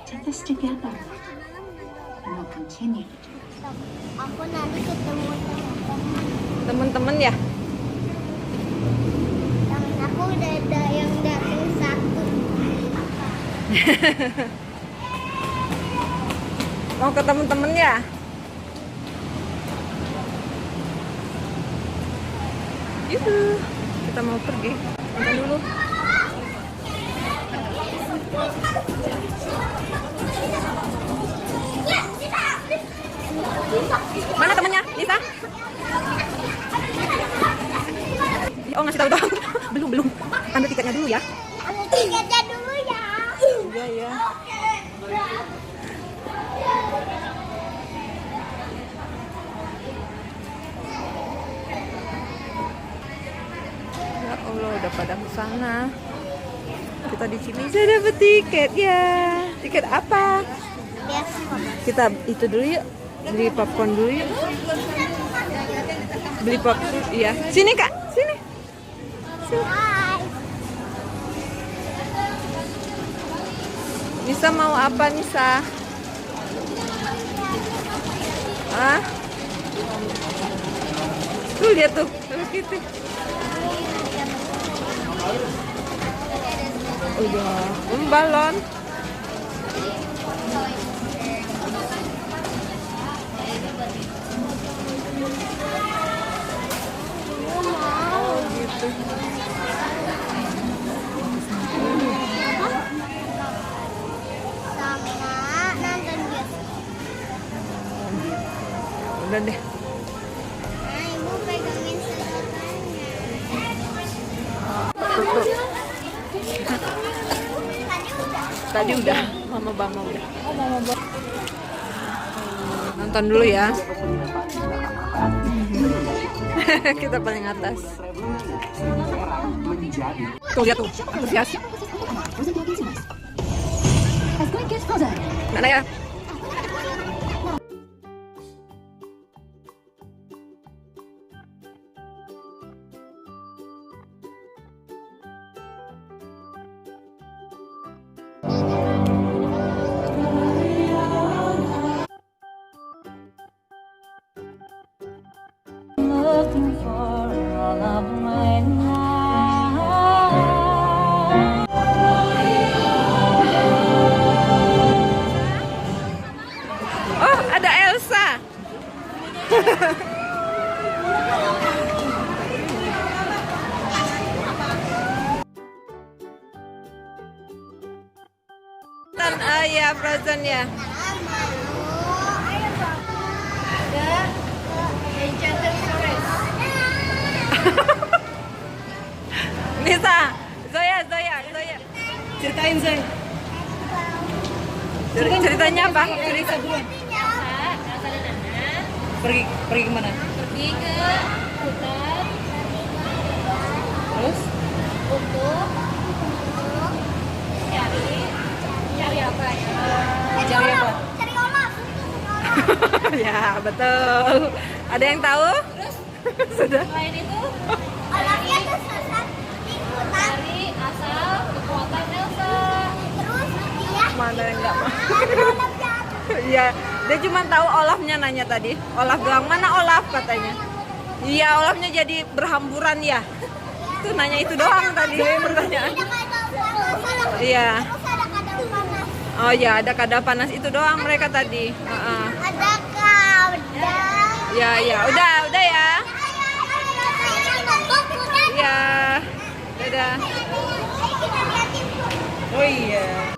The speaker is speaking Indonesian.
to this together. And we'll continue to do it. Aku nanti ketemu Temen-temen ya? temen aku udah ada yang datang satu. Mau ke temen-temen ya? Yuhu, kita mau pergi. Makan dulu. Mana temennya, Lisa? Oh, ngasih tahu dong. Belum. Ambil tiketnya dulu ya. Ambil tiketnya dulu ya. Iya, ya. Ya Allah, udah pada ke sana. Kita di sini saya dapat tiket ya. Tiket apa? Bioskop. Kita itu dulu yuk. Beli popcorn dulu yuk. Beli popcorn, iya. Sini Kak, sini. Hai. Nisa mau apa Nisa? Hah? Tuh lihat tuh, Hello Kitty. Udah, balon. Oh gitu. Sama nonton bioskop. Udah deh. Nah, ibu pegangin sedotannya. Tutup. Tadi udah. Tadi udah, Mama Bama udah. Oh, Mama Bama. Nonton dulu ya. Kita paling atas. Tuh lihat tuh, antusias. Mana ya? Looking for all of my life. Oh, ada Elsa. Ya, Frozen ya. Nisa, Zoya. Ceritain Zay. Ceritanya apa? Cerita duluan. Pergi kemana? Pergi ke hutan. Terus? Untuk cari apa ya? Cari apa? Cari Olaf. Ya, betul. Ada yang tahu? Sudah. Selain itu, Olafnya tersesat di hutan. Cari asal kekuatan Elsa. Terus dia Mana yang enggak mau? Olaf jatuh. Iya, dia cuma tahu Olafnya nanya tadi. Olaf bilang, "Mana Olaf?" katanya. Iya, Olafnya jadi berhamburan ya. Tuh nanya itu doang tadi pertanyaan. Ada kadal panas. Iya. Terus ada kadal panas. Oh ya, ada kadal panas itu doang mereka tadi. Heeh. Ada kadal. Ya, udah ya. Iya. Dadah. Kita liatin. Oh iya.